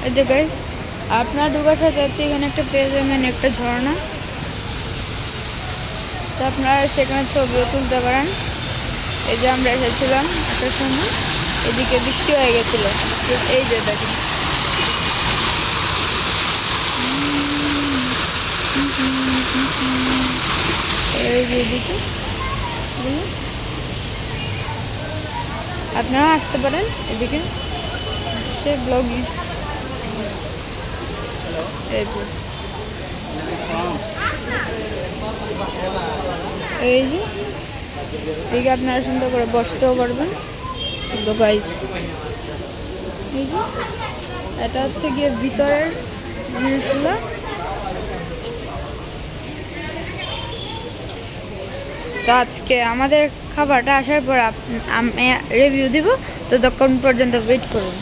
এই যে গাইস আপনারা ঢোকার সাথে এখানে একটা পেয়ে যাবেন একটা ঝর্ণা। তো আপনারা সেখানে ছবিও তুলতে পারেন। এই যে আমরা এসেছিলাম একটা সময়, এদিকে বৃষ্টি হয়ে গেছিল, এই যে দেখেন এই যে এদিকে আপনারা আসতে পারেন এদিকে সে ব্লগে। এই যে এদিকে আপনারা সুন্দর করে বসতেও পারবেন। গাইস এই যে এটা হচ্ছে গিয়ে ভিতরের জিনিসগুলো। তো আজকে আমাদের খাবারটা আসার পর আমি রিভিউ দিব, তো ততক্ষণ পর্যন্ত ওয়েট করুন।